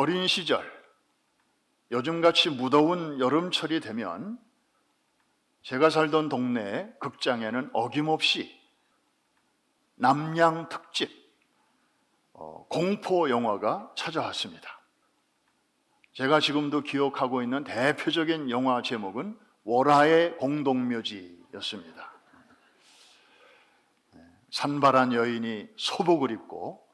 어린 시절, 요즘같이 무더운 여름철이 되면 제가 살던 동네 극장에는 어김없이 남양 특집 공포 영화가 찾아왔습니다. 제가 지금도 기억하고 있는 대표적인 영화 제목은 월화의 공동묘지였습니다. 산발한 여인이 소복을 입고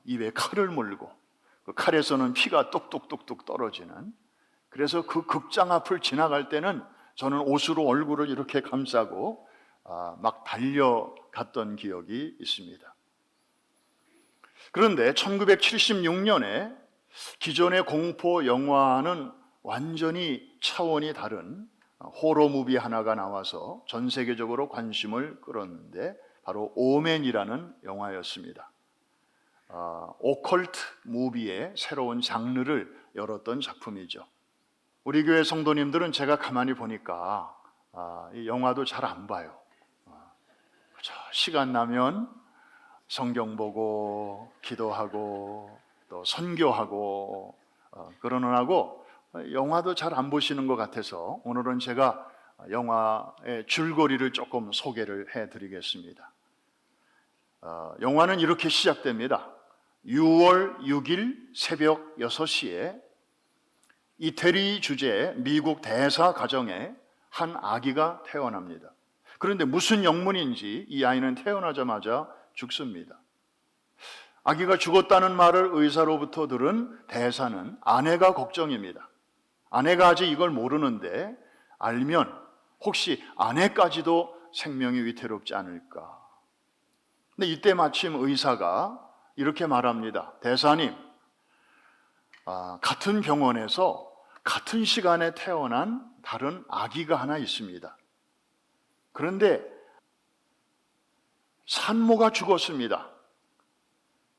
입에 칼을 물고 그 칼에서는 피가 뚝뚝뚝뚝 떨어지는, 그래서 그 극장 앞을 지나갈 때는 저는 옷으로 얼굴을 이렇게 감싸고 막 달려갔던 기억이 있습니다. 그런데 1976년에 기존의 공포 영화는 완전히 차원이 다른 호러 무비 하나가 나와서 전 세계적으로 관심을 끌었는데 바로 오맨이라는 영화였습니다. 오컬트 무비의 새로운 장르를 열었던 작품이죠. 우리 교회 성도님들은 제가 가만히 보니까 이 영화도 잘 안 봐요. 시간 나면 성경 보고 기도하고 또 선교하고 그러느라고 영화도 잘 안 보시는 것 같아서 오늘은 제가 영화의 줄거리를 조금 소개를 해드리겠습니다. 영화는 이렇게 시작됩니다. 6월 6일 새벽 6시에 이태리 주재 미국 대사 가정에 한 아기가 태어납니다. 그런데 무슨 영문인지 이 아이는 태어나자마자 죽습니다. 아기가 죽었다는 말을 의사로부터 들은 대사는 아내가 걱정입니다. 아내가 아직 이걸 모르는데 알면 혹시 아내까지도 생명이 위태롭지 않을까. 근데 이때 마침 의사가 이렇게 말합니다. 대사님, 같은 병원에서 같은 시간에 태어난 다른 아기가 하나 있습니다. 그런데 산모가 죽었습니다.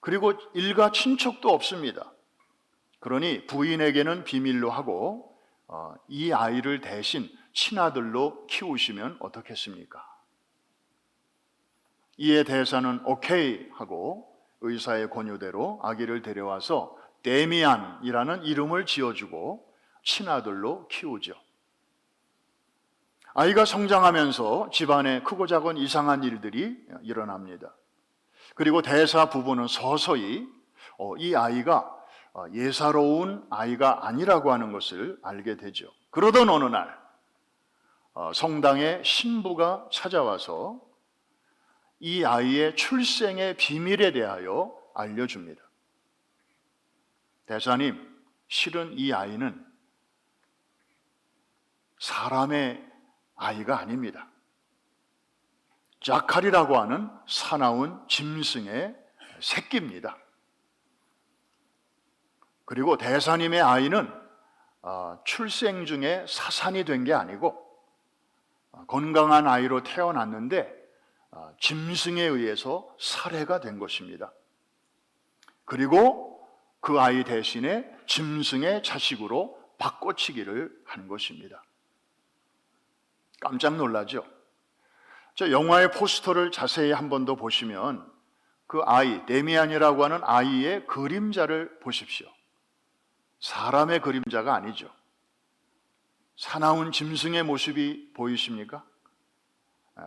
그리고 일가 친척도 없습니다. 그러니 부인에게는 비밀로 하고 이 아이를 대신 친아들로 키우시면 어떻겠습니까? 이에 대사는 오케이 하고 의사의 권유대로 아기를 데려와서 데미안이라는 이름을 지어주고 친아들로 키우죠. 아이가 성장하면서 집안에 크고 작은 이상한 일들이 일어납니다. 그리고 대사 부부는 서서히 이 아이가 예사로운 아이가 아니라고 하는 것을 알게 되죠. 그러던 어느 날 성당에 신부가 찾아와서 이 아이의 출생의 비밀에 대하여 알려줍니다. 대사님, 실은 이 아이는 사람의 아이가 아닙니다. 자칼이라고 하는 사나운 짐승의 새끼입니다. 그리고 대사님의 아이는 출생 중에 사산이 된 게 아니고 건강한 아이로 태어났는데 짐승에 의해서 살해가 된 것입니다. 그리고 그 아이 대신에 짐승의 자식으로 바꿔치기를 한 것입니다. 깜짝 놀라죠? 저 영화의 포스터를 자세히 한 번 더 보시면 그 아이, 데미안이라고 하는 아이의 그림자를 보십시오. 사람의 그림자가 아니죠. 사나운 짐승의 모습이 보이십니까?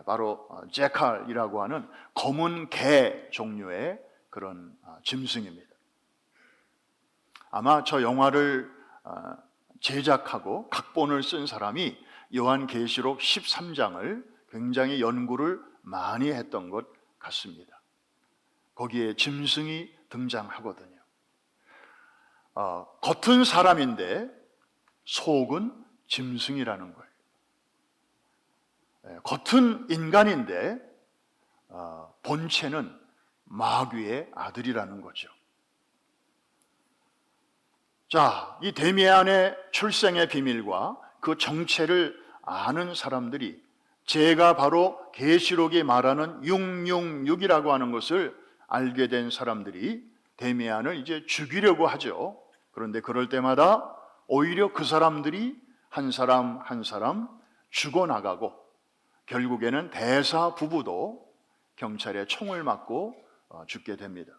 바로 제칼이라고 하는 검은 개 종류의 그런 짐승입니다. 아마 저 영화를 제작하고 각본을 쓴 사람이 요한계시록 13장을 굉장히 연구를 많이 했던 것 같습니다. 거기에 짐승이 등장하거든요. 겉은 사람인데 속은 짐승이라는 거예요. 겉은 인간인데 본체는 마귀의 아들이라는 거죠. 자, 이 데미안의 출생의 비밀과 그 정체를 아는 사람들이 제가 바로 계시록이 말하는 666이라고 하는 것을 알게 된 사람들이 데미안을 이제 죽이려고 하죠. 그런데 그럴 때마다 오히려 그 사람들이 한 사람 한 사람 죽어나가고 결국에는 대사 부부도 경찰에 총을 맞고 죽게 됩니다.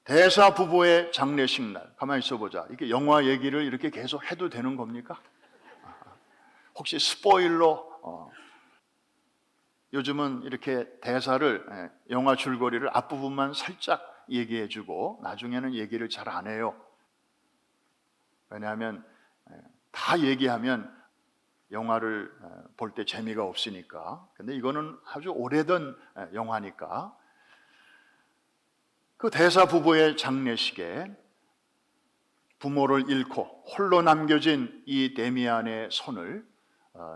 대사 부부의 장례식 날, 가만히 있어보자. 이렇게 영화 얘기를 이렇게 계속 해도 되는 겁니까? 혹시 스포일러? 요즘은 이렇게 대사를, 영화 줄거리를 앞부분만 살짝 얘기해주고 나중에는 얘기를 잘 안 해요. 왜냐하면 다 얘기하면 영화를 볼 때 재미가 없으니까. 근데 이거는 아주 오래된 영화니까. 그 대사 부부의 장례식에 부모를 잃고 홀로 남겨진 이 데미안의 손을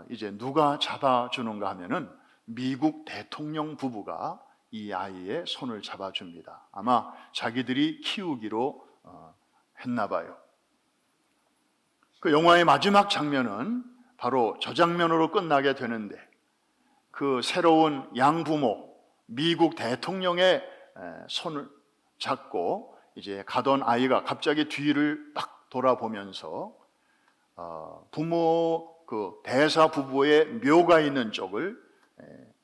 이제 누가 잡아주는가 하면은 미국 대통령 부부가 이 아이의 손을 잡아줍니다. 아마 자기들이 키우기로 했나 봐요. 그 영화의 마지막 장면은 바로 저 장면으로 끝나게 되는데, 그 새로운 양부모, 미국 대통령의 손을 잡고 이제 가던 아이가 갑자기 뒤를 딱 돌아보면서 부모, 그 대사 부부의 묘가 있는 쪽을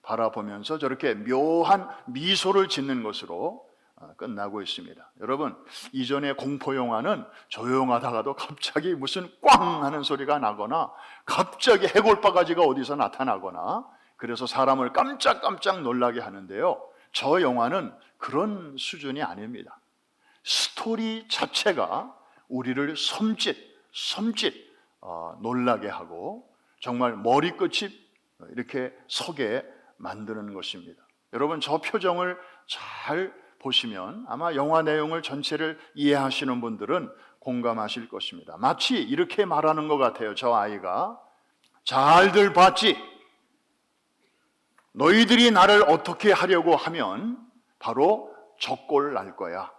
바라보면서 저렇게 묘한 미소를 짓는 것으로 끝나고 있습니다. 여러분, 이전의 공포 영화는 조용하다가도 갑자기 무슨 꽝 하는 소리가 나거나 갑자기 해골바가지가 어디서 나타나거나 그래서 사람을 깜짝깜짝 놀라게 하는데요, 저 영화는 그런 수준이 아닙니다. 스토리 자체가 우리를 섬찟 놀라게 하고 정말 머리끝이 이렇게 서게 만드는 것입니다. 여러분, 저 표정을 잘 보시면 아마 영화 내용을 전체를 이해하시는 분들은 공감하실 것입니다. 마치 이렇게 말하는 것 같아요. 저 아이가, 잘들 봤지? 너희들이 나를 어떻게 하려고 하면 바로 저 꼴 날 거야.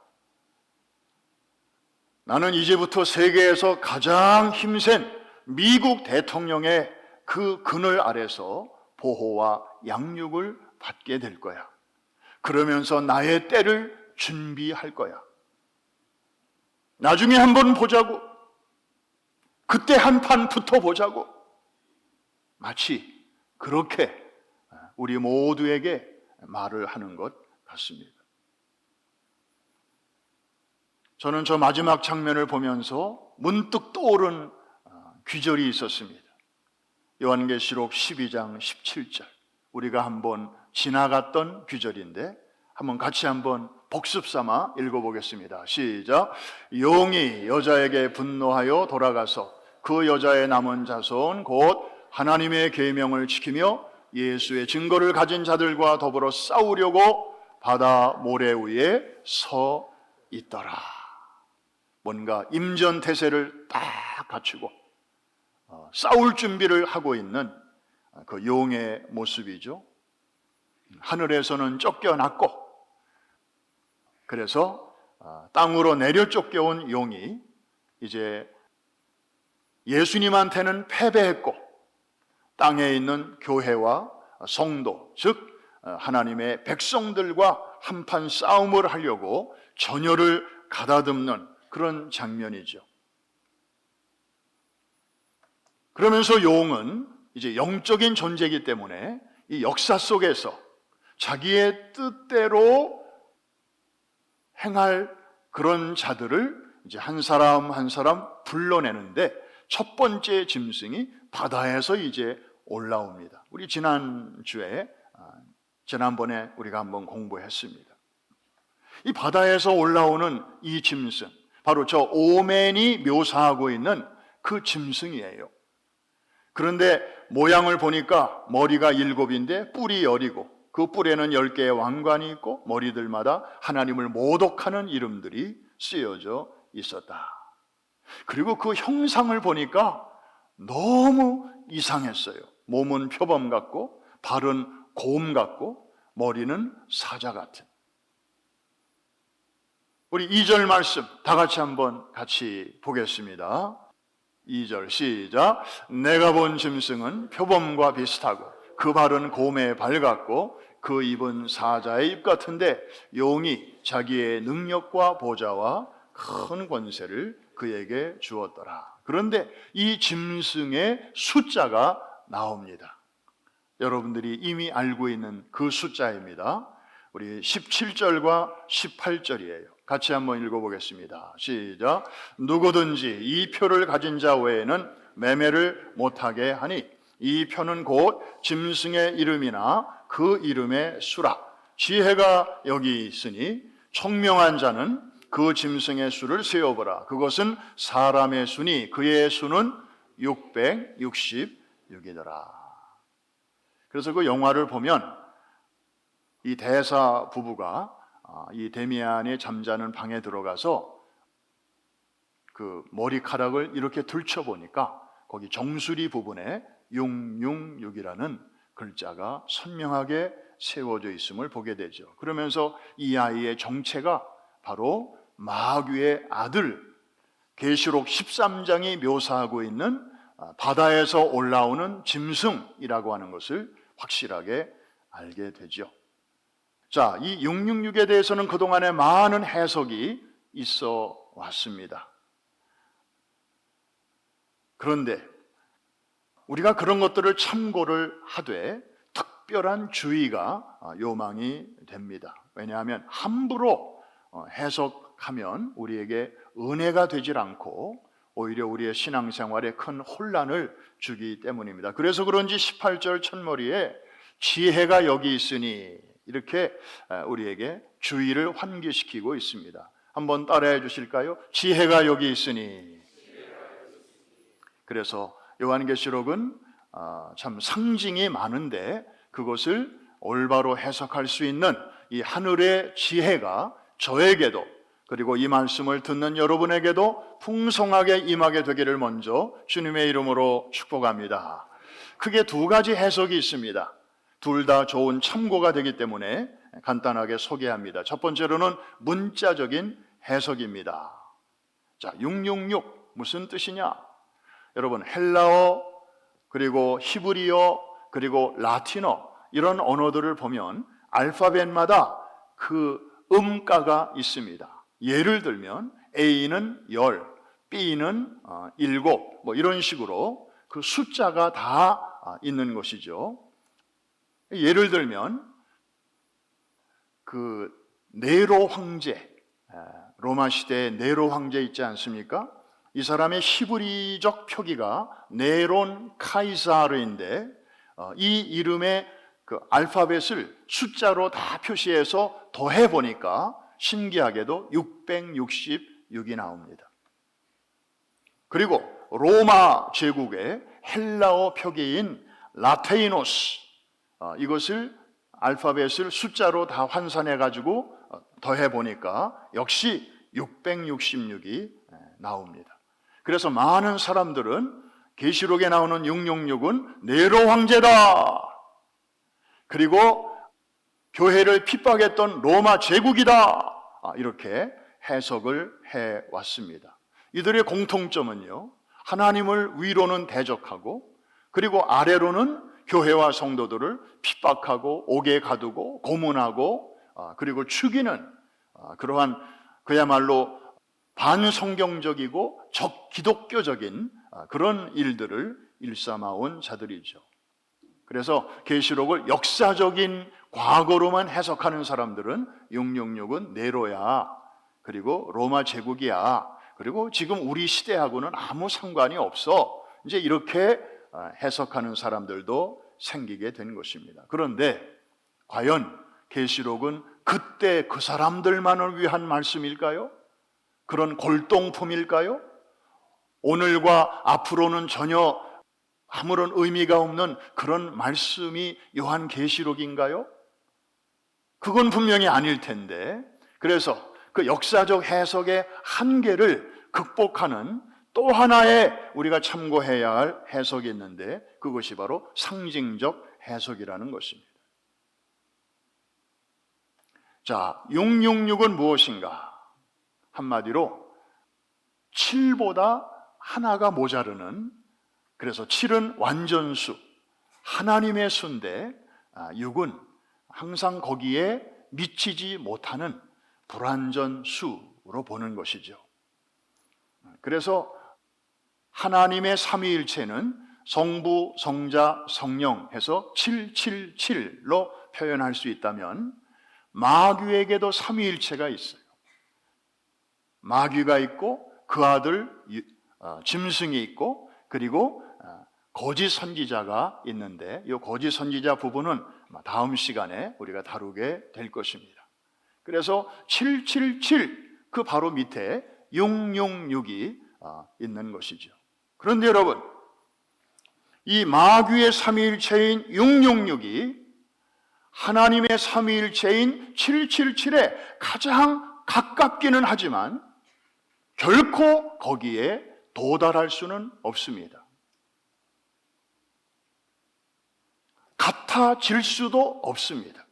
나는 이제부터 세계에서 가장 힘센 미국 대통령의 그 그늘 아래서 보호와 양육을 받게 될 거야. 그러면서 나의 때를 준비할 거야. 나중에 한번 보자고. 그때 한판 붙어보자고. 마치 그렇게 우리 모두에게 말을 하는 것 같습니다. 저는 저 마지막 장면을 보면서 문득 떠오른 귀절이 있었습니다. 요한계시록 12장 17절. 우리가 한번 지나갔던 귀절인데 한번 같이 한번 복습 삼아 읽어보겠습니다. 시작. 용이 여자에게 분노하여 돌아가서 그 여자의 남은 자손 곧 하나님의 계명을 지키며 예수의 증거를 가진 자들과 더불어 싸우려고 바다 모래 위에 서 있더라. 뭔가 임전태세를 딱 갖추고 싸울 준비를 하고 있는 그 용의 모습이죠. 하늘에서는 쫓겨났고, 그래서 땅으로 내려 쫓겨온 용이 이제 예수님한테는 패배했고 땅에 있는 교회와 성도, 즉 하나님의 백성들과 한판 싸움을 하려고 전열을 가다듬는 그런 장면이죠. 그러면서 용은 이제 영적인 존재이기 때문에 이 역사 속에서 자기의 뜻대로 행할 그런 자들을 이제 한 사람 한 사람 불러내는데, 첫 번째 짐승이 바다에서 이제 올라옵니다. 우리 지난번에 우리가 한번 공부했습니다. 이 바다에서 올라오는 이 짐승, 바로 저 오맨이 묘사하고 있는 그 짐승이에요. 그런데 모양을 보니까 머리가 7인데 뿔이 10이고 그 뿔에는 10개의 왕관이 있고 머리들마다 하나님을 모독하는 이름들이 쓰여져 있었다. 그리고 그 형상을 보니까 너무 이상했어요. 몸은 표범 같고 발은 곰 같고 머리는 사자 같은. 우리 2절 말씀 다 같이 한번 같이 보겠습니다. 2절 시작. 내가 본 짐승은 표범과 비슷하고 그 발은 곰의 발 같고 그 입은 사자의 입 같은데 용이 자기의 능력과 보좌와 큰 권세를 그에게 주었더라. 그런데 이 짐승의 숫자가 나옵니다. 여러분들이 이미 알고 있는 그 숫자입니다. 우리 17절과 18절이에요. 같이 한번 읽어보겠습니다. 시작. 누구든지 이 표를 가진 자 외에는 매매를 못하게 하니 이 표는 곧 짐승의 이름이나 그 이름의 수라. 지혜가 여기 있으니 총명한 자는 그 짐승의 수를 세어보라. 그것은 사람의 수니 그의 수는 666이더라. 그래서 그 영화를 보면 이 대사 부부가 이 데미안이 잠자는 방에 들어가서 그 머리카락을 이렇게 들춰보니까 거기 정수리 부분에 666이라는 글자가 선명하게 세워져 있음을 보게 되죠. 그러면서 이 아이의 정체가 바로 마귀의 아들, 계시록 13장이 묘사하고 있는 바다에서 올라오는 짐승이라고 하는 것을 확실하게 알게 되죠. 자, 이 666에 대해서는 그동안에 많은 해석이 있어 왔습니다. 그런데 우리가 그런 것들을 참고를 하되 특별한 주의가 요망이 됩니다. 왜냐하면 함부로 해석하면 우리에게 은혜가 되질 않고 오히려 우리의 신앙생활에 큰 혼란을 주기 때문입니다. 그래서 그런지 18절 첫머리에 지혜가 여기 있으니 이렇게 우리에게 주의를 환기시키고 있습니다. 한번 따라해 주실까요? 지혜가 여기 있으니. 그래서 요한계시록은 참 상징이 많은데 그것을 올바로 해석할 수 있는 이 하늘의 지혜가 저에게도 그리고 이 말씀을 듣는 여러분에게도 풍성하게 임하게 되기를 먼저 주님의 이름으로 축복합니다. 크게 두 가지 해석이 있습니다. 둘 다 좋은 참고가 되기 때문에 간단하게 소개합니다. 첫 번째로는 문자적인 해석입니다. 자, 666 무슨 뜻이냐? 여러분 헬라어 그리고 히브리어 그리고 라틴어 이런 언어들을 보면 알파벳마다 그 음가가 있습니다. 예를 들면 A는 10, B는 7, 뭐 이런 식으로 그 숫자가 다 있는 것이죠. 예를 들면 그 네로 황제, 로마 시대의 네로 황제 있지 않습니까? 이 사람의 히브리적 표기가 네론 카이사르인데 이 이름의 그 알파벳을 숫자로 다 표시해서 더해 보니까 신기하게도 666이 나옵니다. 그리고 로마 제국의 헬라어 표기인 라테이노스, 이것을 알파벳을 숫자로 다 환산해 가지고 더해 보니까 역시 666이 나옵니다. 그래서 많은 사람들은 계시록에 나오는 666은 네로 황제다. 그리고 교회를 핍박했던 로마 제국이다. 이렇게 해석을 해 왔습니다. 이들의 공통점은요, 하나님을 위로는 대적하고 그리고 아래로는 교회와 성도들을 핍박하고 옥에 가두고 고문하고 그리고 죽이는 그러한 그야말로 반성경적이고 적기독교적인 그런 일들을 일삼아온 자들이죠. 그래서 계시록을 역사적인 과거로만 해석하는 사람들은 666은 네로야, 그리고 로마 제국이야, 그리고 지금 우리 시대하고는 아무 상관이 없어, 이제 이렇게 해석하는 사람들도 생기게 된 것입니다. 그런데 과연 계시록은 그때 그 사람들만을 위한 말씀일까요? 그런 골동품일까요? 오늘과 앞으로는 전혀 아무런 의미가 없는 그런 말씀이 요한계시록인가요? 그건 분명히 아닐 텐데, 그래서 그 역사적 해석의 한계를 극복하는 또 하나의 우리가 참고해야 할 해석이 있는데 그것이 바로 상징적 해석이라는 것입니다. 자, 666은 무엇인가? 한마디로 7보다 하나가 모자르는, 그래서 7은 완전수, 하나님의 수인데 6은 항상 거기에 미치지 못하는 불완전 수로 보는 것이죠. 그래서 하나님의 삼위일체는 성부, 성자, 성령 해서 777로 표현할 수 있다면 마귀에게도 삼위일체가 있어요. 마귀가 있고 그 아들 짐승이 있고 그리고 거짓 선지자가 있는데 이 거짓 선지자 부분은 다음 시간에 우리가 다루게 될 것입니다. 그래서 777 그 바로 밑에 666이 있는 것이죠. 그런데 여러분, 이 마귀의 삼위일체인 666이 하나님의 삼위일체인 777에 가장 가깝기는 하지만 결코 거기에 도달할 수는 없습니다. 같아질 수도 없습니다.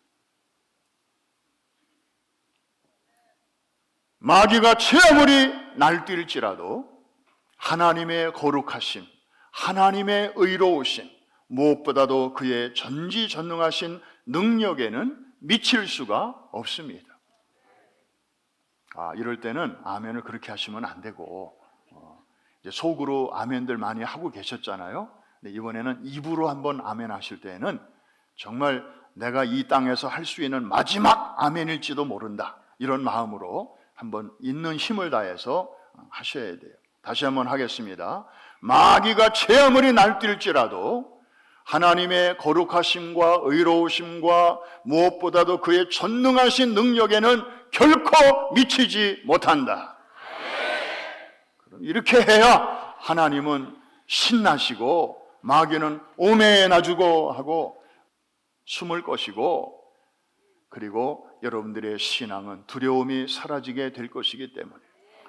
마귀가 아무리 날뛸지라도 하나님의 거룩하심, 하나님의 의로우심, 무엇보다도 그의 전지전능하신 능력에는 미칠 수가 없습니다. 이럴 때는 아멘을 그렇게 하시면 안 되고 이제 속으로 아멘들 많이 하고 계셨잖아요. 근데 이번에는 입으로 한번 아멘 하실 때에는 정말 내가 이 땅에서 할 수 있는 마지막 아멘일지도 모른다, 이런 마음으로 한번 있는 힘을 다해서 하셔야 돼요. 다시 한번 하겠습니다. 마귀가 아무리 날뛸지라도 하나님의 거룩하심과 의로우심과 무엇보다도 그의 전능하신 능력에는 결코 미치지 못한다. 그럼 이렇게 해야 하나님은 신나시고 마귀는 오매나주고 하고 숨을 것이고, 그리고 여러분들의 신앙은 두려움이 사라지게 될 것이기 때문에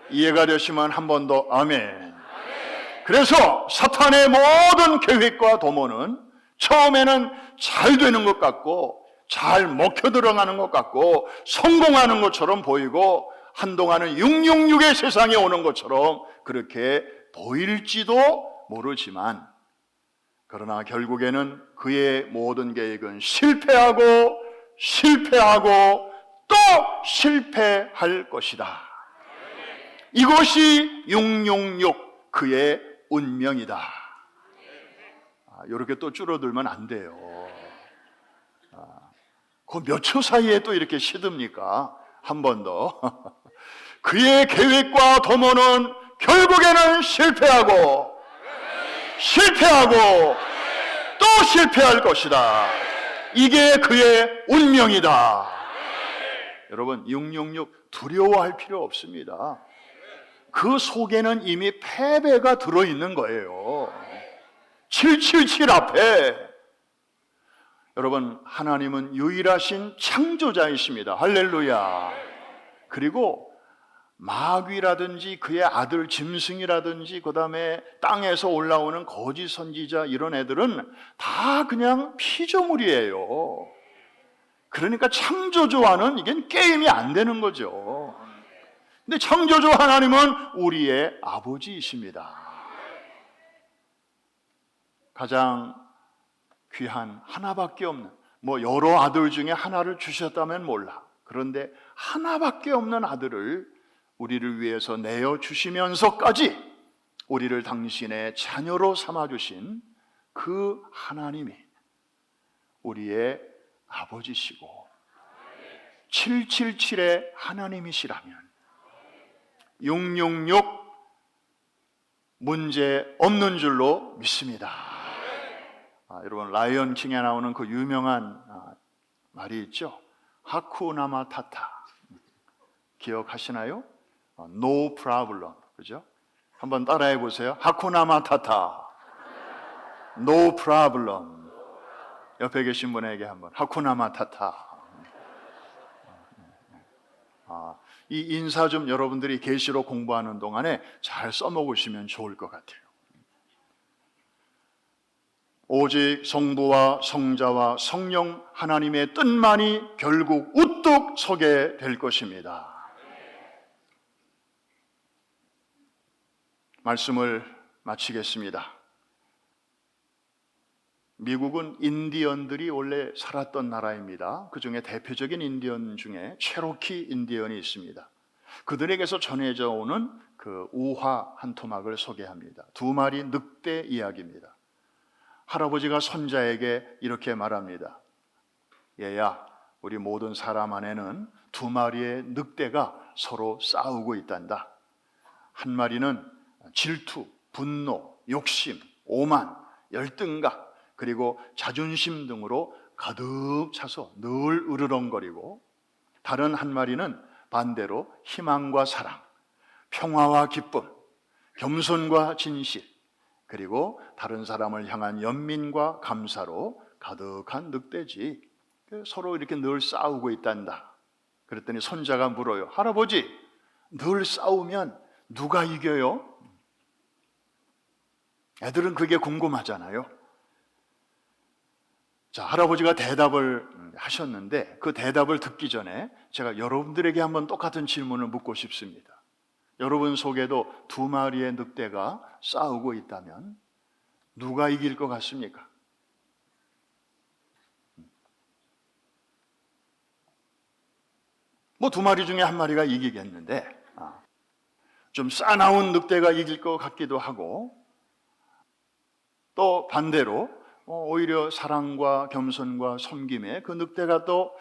이해가 되시면 한 번 더 아멘. 그래서 사탄의 모든 계획과 도모는 처음에는 잘 되는 것 같고 잘 먹혀 들어가는 것 같고 성공하는 것처럼 보이고 한동안은 666의 세상에 오는 것처럼 그렇게 보일지도 모르지만, 그러나 결국에는 그의 모든 계획은 실패하고 또 실패할 것이다. 이것이 666 그의 운명이다. 이렇게 또 줄어들면 안 돼요. 그 몇 초 사이에 또 이렇게 시듭니까? 한 번 더. 그의 계획과 도모는 결국에는 실패하고 또 실패할 것이다. 이게 그의 운명이다. 여러분, 666 두려워할 필요 없습니다. 그 속에는 이미 패배가 들어있는 거예요. 777 앞에. 여러분, 하나님은 유일하신 창조자이십니다. 할렐루야. 그리고 마귀라든지 그의 아들 짐승이라든지 그 다음에 땅에서 올라오는 거짓 선지자, 이런 애들은 다 그냥 피조물이에요. 그러니까 창조주와는 이게 게임이 안 되는 거죠. 근데 창조주 하나님은 우리의 아버지이십니다. 가장 귀한 하나밖에 없는, 여러 아들 중에 하나를 주셨다면 몰라, 그런데 하나밖에 없는 아들을 우리를 위해서 내어주시면서까지 우리를 당신의 자녀로 삼아주신 그 하나님이 우리의 아버지시고 777의 하나님이시라면 666 문제 없는 줄로 믿습니다. 여러분, 라이언 킹에 나오는 그 유명한 말이 있죠. 하쿠나 타타. 기억하시나요? No problem. 그죠? 한번 따라해 보세요. 하쿠나 마타타. No problem. 옆에 계신 분에게 한번 하쿠나 마타타. 이 인사 좀 여러분들이 계시록 공부하는 동안에 잘 써먹으시면 좋을 것 같아요. 오직 성부와 성자와 성령 하나님의 뜻만이 결국 우뚝 서게 될 것입니다. 말씀을 마치겠습니다. 미국은 인디언들이 원래 살았던 나라입니다. 그 중에 대표적인 인디언 중에 체로키 인디언이 있습니다. 그들에게서 전해져 오는 그 우화 한 토막을 소개합니다. 2마리 늑대 이야기입니다. 할아버지가 손자에게 이렇게 말합니다. 얘야, 우리 모든 사람 안에는 두 마리의 늑대가 서로 싸우고 있단다. 한 마리는 질투, 분노, 욕심, 오만, 열등감, 그리고 자존심 등으로 가득 차서 늘 으르렁거리고, 다른 한 마리는 반대로 희망과 사랑, 평화와 기쁨, 겸손과 진실, 그리고 다른 사람을 향한 연민과 감사로 가득한 늑대지. 서로 이렇게 늘 싸우고 있단다. 그랬더니 손자가 물어요. 할아버지, 늘 싸우면 누가 이겨요? 애들은 그게 궁금하잖아요. 자, 할아버지가 대답을 하셨는데 그 대답을 듣기 전에 제가 여러분들에게 한번 똑같은 질문을 묻고 싶습니다. 여러분 속에도 두 마리의 늑대가 싸우고 있다면 누가 이길 것 같습니까? 뭐 두 마리 중에 한 마리가 이기겠는데 좀 싸나운 늑대가 이길 것 같기도 하고, 또 반대로 오히려 사랑과 겸손과 섬김에 그 늑대가 또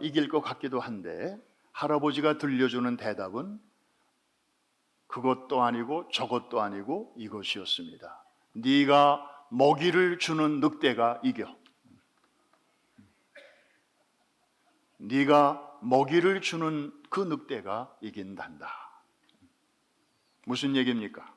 이길 것 같기도 한데, 할아버지가 들려주는 대답은 그것도 아니고 저것도 아니고 이것이었습니다. 네가 먹이를 주는 늑대가 이겨. 네가 먹이를 주는 그 늑대가 이긴단다. 무슨 얘기입니까?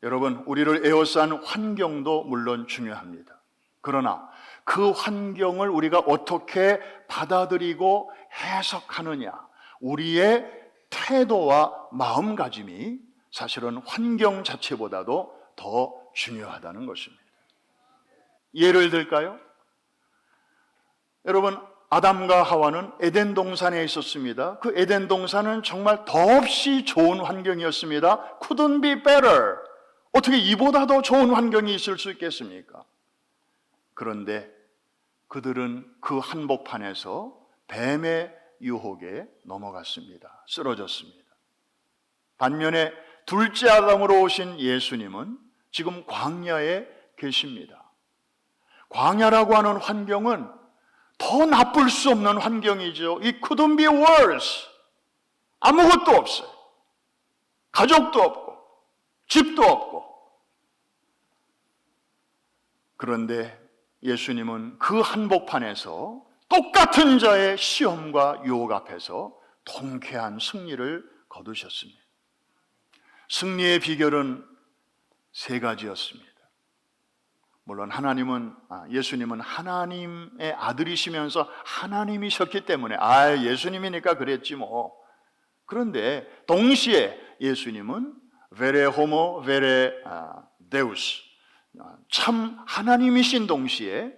여러분, 우리를 에워싼 환경도 물론 중요합니다. 그러나 그 환경을 우리가 어떻게 받아들이고 해석하느냐, 우리의 태도와 마음가짐이 사실은 환경 자체보다도 더 중요하다는 것입니다. 예를 들까요? 여러분, 아담과 하와는 에덴 동산에 있었습니다. 그 에덴 동산은 정말 더없이 좋은 환경이었습니다. Couldn't be better. 어떻게 이보다 더 좋은 환경이 있을 수 있겠습니까? 그런데 그들은 그 한복판에서 뱀의 유혹에 넘어갔습니다. 쓰러졌습니다. 반면에 둘째 아담으로 오신 예수님은 지금 광야에 계십니다. 광야라고 하는 환경은 더 나쁠 수 없는 환경이죠. It couldn't be worse. 아무것도 없어요. 가족도 없고 집도 없고. 그런데 예수님은 그 한복판에서 똑같은 자의 시험과 유혹 앞에서 통쾌한 승리를 거두셨습니다. 승리의 비결은 세 가지였습니다. 물론 예수님은 하나님의 아들이시면서 하나님이셨기 때문에 예수님이니까 그랬지 뭐. 그런데 동시에 예수님은 vere homo vere deus, 참 하나님이신 동시에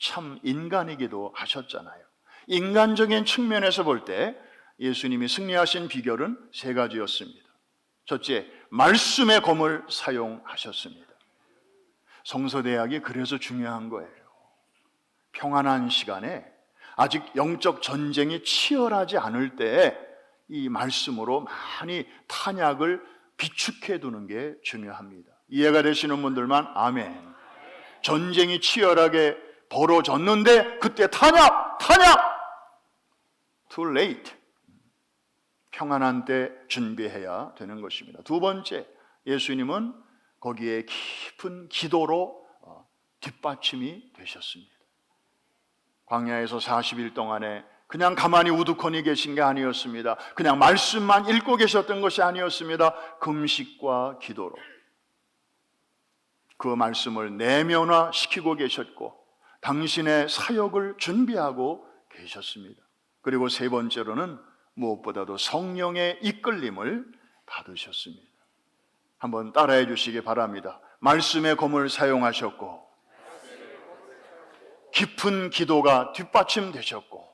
참 인간이기도 하셨잖아요. 인간적인 측면에서 볼 때 예수님이 승리하신 비결은 세 가지였습니다. 첫째, 말씀의 검을 사용하셨습니다. 성서대학이 그래서 중요한 거예요. 평안한 시간에 아직 영적 전쟁이 치열하지 않을 때 이 말씀으로 많이 탄약을 비축해 두는 게 중요합니다. 이해가 되시는 분들만 아멘. 전쟁이 치열하게 벌어졌는데 그때 탄약! Too late. 평안한 때 준비해야 되는 것입니다. 두 번째, 예수님은 거기에 깊은 기도로 뒷받침이 되셨습니다. 광야에서 40일 동안에 그냥 가만히 우두커니 계신 게 아니었습니다. 그냥 말씀만 읽고 계셨던 것이 아니었습니다. 금식과 기도로 그 말씀을 내면화시키고 계셨고 당신의 사역을 준비하고 계셨습니다. 그리고 세 번째로는 무엇보다도 성령의 이끌림을 받으셨습니다. 한번 따라해 주시기 바랍니다. 말씀의 검을 사용하셨고 깊은 기도가 뒷받침되셨고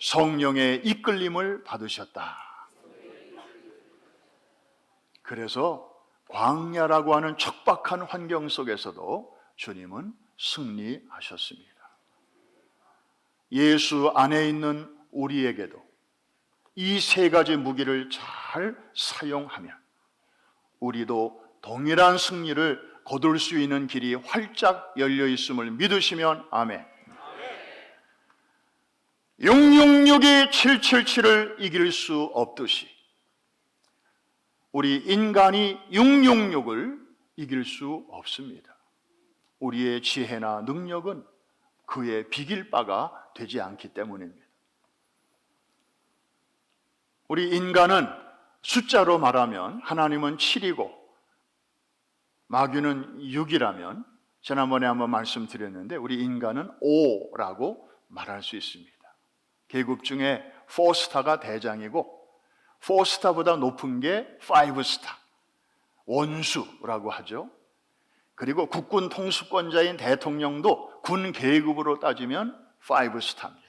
성령의 이끌림을 받으셨다. 그래서 광야라고 하는 척박한 환경 속에서도 주님은 승리하셨습니다. 예수 안에 있는 우리에게도 이 세 가지 무기를 잘 사용하면 우리도 동일한 승리를 거둘 수 있는 길이 활짝 열려 있음을 믿으시면 아멘. 666이 777을 이길 수 없듯이 우리 인간이 666을 이길 수 없습니다. 우리의 지혜나 능력은 그의 비길 바가 되지 않기 때문입니다. 우리 인간은 숫자로 말하면 하나님은 7이고 마귀는 6이라면 지난번에 한번 말씀드렸는데 우리 인간은 5라고 말할 수 있습니다. 계급 중에 4스타가 대장이고 4스타보다 높은 게 5스타, 원수라고 하죠. 그리고 국군 통수권자인 대통령도 군 계급으로 따지면 5스타입니다.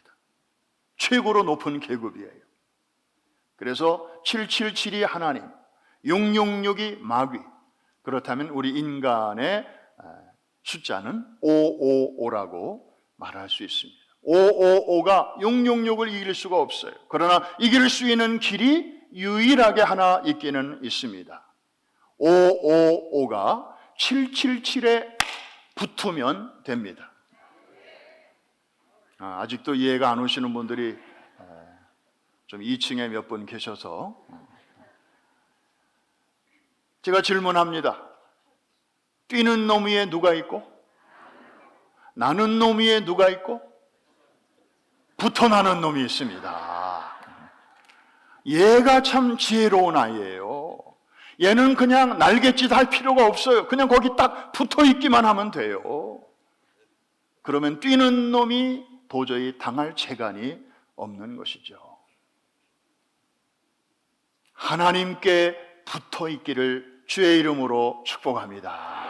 최고로 높은 계급이에요. 그래서 777이 하나님, 666이 마귀. 그렇다면 우리 인간의 숫자는 555라고 말할 수 있습니다. 555가 666을 이길 수가 없어요. 그러나 이길 수 있는 길이 유일하게 하나 있기는 있습니다. 555가 777에 붙으면 됩니다. 아직도 이해가 안 오시는 분들이 좀 2층에 몇 분 계셔서 제가 질문합니다. 뛰는 놈 위에 누가 있고 나는 놈 위에 누가 있고 붙어 나는 놈이 있습니다. 얘가 참 지혜로운 아이예요. 얘는 그냥 날갯짓 할 필요가 없어요. 그냥 거기 딱 붙어 있기만 하면 돼요. 그러면 뛰는 놈이 도저히 당할 재간이 없는 것이죠. 하나님께 붙어 있기를 주의 이름으로 축복합니다.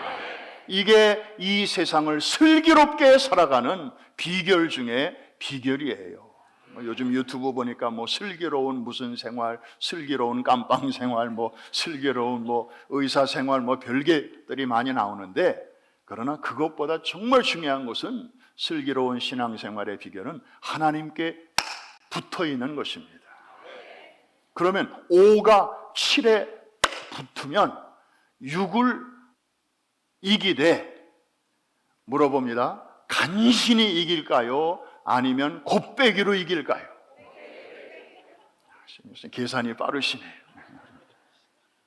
이게 이 세상을 슬기롭게 살아가는 비결 중에 비결이에요. 요즘 유튜브 보니까 뭐 슬기로운 무슨 생활, 슬기로운 깜빵 생활, 뭐 슬기로운 뭐 의사 생활, 뭐 별개들이 많이 나오는데, 그러나 그것보다 정말 중요한 것은 슬기로운 신앙생활의 비결은 하나님께 붙어 있는 것입니다. 그러면 5가 7에 붙으면 6을 이기되 물어봅니다. 간신히 이길까요? 아니면 곱빼기로 이길까요? 계산이 빠르시네요.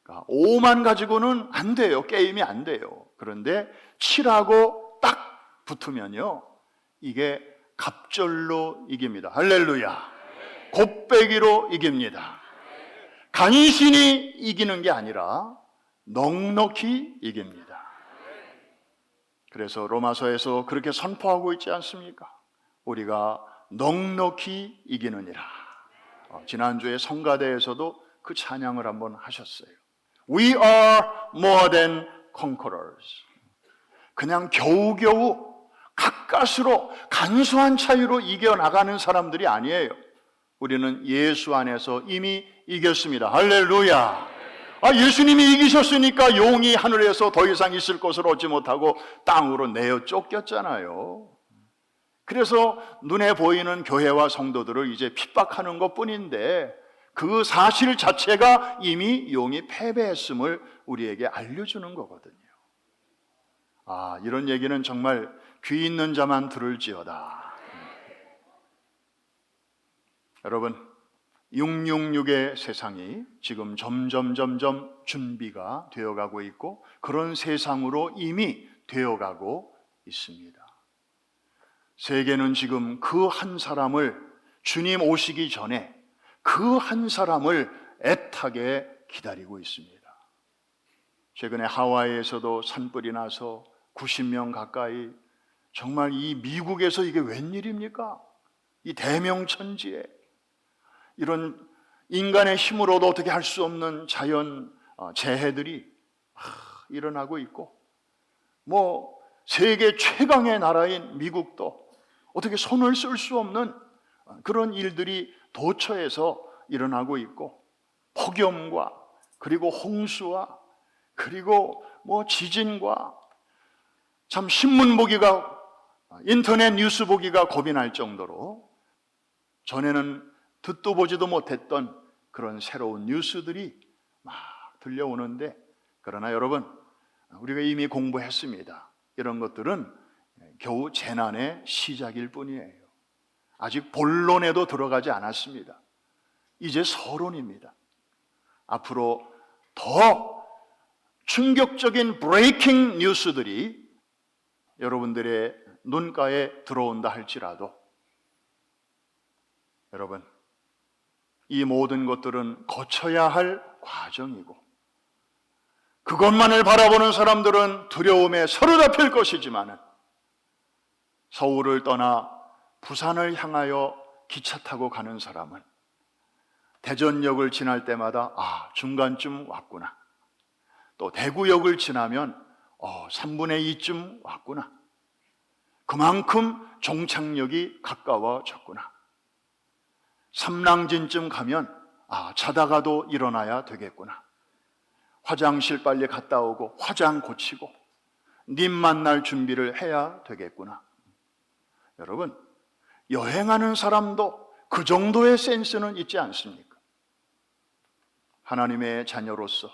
5만 가지고는 안 돼요. 게임이 안 돼요. 그런데 7하고 딱 붙으면요, 이게 갑절로 이깁니다. 할렐루야. 곱빼기로 이깁니다. 간신히 이기는 게 아니라 넉넉히 이깁니다. 그래서 로마서에서 그렇게 선포하고 있지 않습니까? 우리가 넉넉히 이기느니라. 지난주에 성가대에서도 그 찬양을 한번 하셨어요. We are more than conquerors. 그냥 겨우겨우 가까스로 간소한 차이로 이겨나가는 사람들이 아니에요. 우리는 예수 안에서 이미 이겼습니다. 할렐루야. 예수님이 이기셨으니까 용이 하늘에서 더 이상 있을 것을 얻지 못하고 땅으로 내어 쫓겼잖아요. 그래서 눈에 보이는 교회와 성도들을 이제 핍박하는 것뿐인데 그 사실 자체가 이미 용이 패배했음을 우리에게 알려주는 거거든요. 이런 얘기는 정말 귀 있는 자만 들을지어다. 여러분, 666의 세상이 지금 점점 준비가 되어가고 있고 그런 세상으로 이미 되어가고 있습니다. 세계는 지금 그 한 사람을, 주님 오시기 전에 그 한 사람을 애타게 기다리고 있습니다. 최근에 하와이에서도 산불이 나서 90명 가까이, 정말 이 미국에서 이게 웬일입니까? 이 대명천지에 이런 인간의 힘으로도 어떻게 할 수 없는 자연 재해들이 일어나고 있고, 뭐 세계 최강의 나라인 미국도 어떻게 손을 쓸 수 없는 그런 일들이 도처에서 일어나고 있고, 폭염과 그리고 홍수와 그리고 뭐 지진과, 참 신문 보기가, 인터넷 뉴스 보기가 겁이 날 정도로 전에는 듣도 보지도 못했던 그런 새로운 뉴스들이 막 들려오는데, 그러나 여러분, 우리가 이미 공부했습니다. 이런 것들은 겨우 재난의 시작일 뿐이에요. 아직 본론에도 들어가지 않았습니다. 이제 서론입니다. 앞으로 더 충격적인 브레이킹 뉴스들이 여러분들의 눈가에 들어온다 할지라도 여러분, 이 모든 것들은 거쳐야 할 과정이고 그것만을 바라보는 사람들은 두려움에 사로잡힐 것이지만 서울을 떠나 부산을 향하여 기차 타고 가는 사람은 대전역을 지날 때마다 중간쯤 왔구나. 또 대구역을 지나면 3분의 2쯤 왔구나. 그만큼 종착역이 가까워졌구나. 삼랑진쯤 가면 자다가도 일어나야 되겠구나. 화장실 빨리 갔다 오고 화장 고치고 님 만날 준비를 해야 되겠구나. 여러분, 여행하는 사람도 그 정도의 센스는 있지 않습니까? 하나님의 자녀로서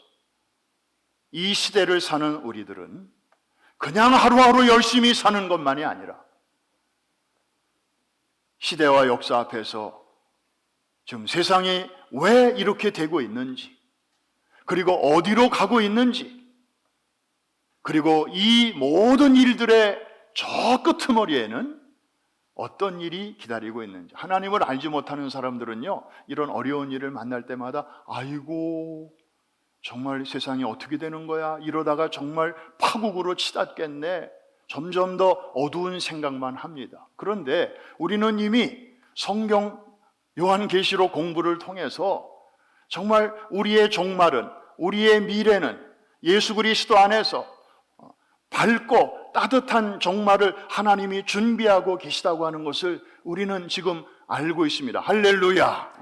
이 시대를 사는 우리들은 그냥 하루하루 열심히 사는 것만이 아니라 시대와 역사 앞에서 지금 세상이 왜 이렇게 되고 있는지, 그리고 어디로 가고 있는지, 그리고 이 모든 일들의 저 끄트머리에는 어떤 일이 기다리고 있는지, 하나님을 알지 못하는 사람들은요, 이런 어려운 일을 만날 때마다 아이고 정말 세상이 어떻게 되는 거야, 이러다가 정말 파국으로 치닫겠네, 점점 더 어두운 생각만 합니다. 그런데 우리는 이미 성경 요한계시록 공부를 통해서 정말 우리의 종말은, 우리의 미래는 예수 그리스도 안에서 밝고 따뜻한 종말을 하나님이 준비하고 계시다고 하는 것을 우리는 지금 알고 있습니다. 할렐루야.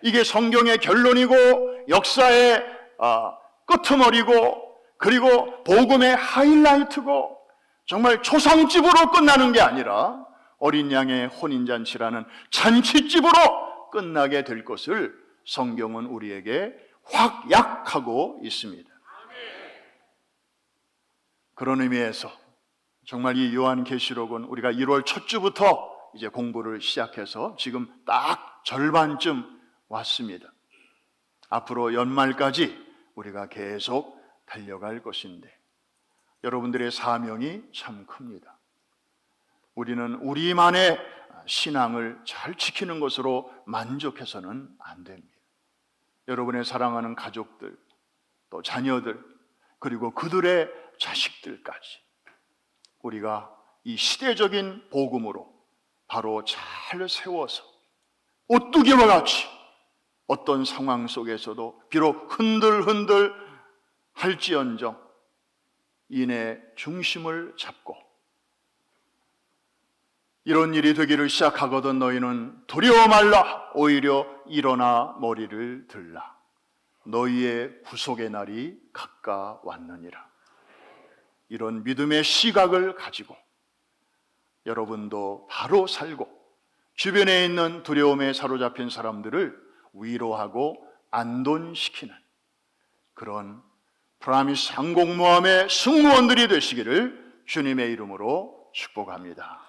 이게 성경의 결론이고 역사의 끄트머리고 그리고 복음의 하이라이트고 정말 초상집으로 끝나는 게 아니라 어린 양의 혼인잔치라는 잔치집으로 끝나게 될 것을 성경은 우리에게 확약하고 있습니다. 그런 의미에서 정말 이 요한계시록은 우리가 1월 첫 주부터 이제 공부를 시작해서 지금 딱 절반쯤 왔습니다. 앞으로 연말까지 우리가 계속 달려갈 것인데 여러분들의 사명이 참 큽니다. 우리는 우리만의 신앙을 잘 지키는 것으로 만족해서는 안 됩니다. 여러분의 사랑하는 가족들, 또 자녀들, 그리고 그들의 자식들까지 우리가 이 시대적인 복음으로 바로 잘 세워서 오뚜기와 같이 어떤 상황 속에서도 비록 흔들흔들 할지언정 인의 중심을 잡고 이런 일이 되기를 시작하거든 너희는 두려워 말라. 오히려 일어나 머리를 들라. 너희의 구속의 날이 가까웠느니라. 이런 믿음의 시각을 가지고 여러분도 바로 살고 주변에 있는 두려움에 사로잡힌 사람들을 위로하고 안돈시키는 그런 프라미스 항공모함의 승무원들이 되시기를 주님의 이름으로 축복합니다.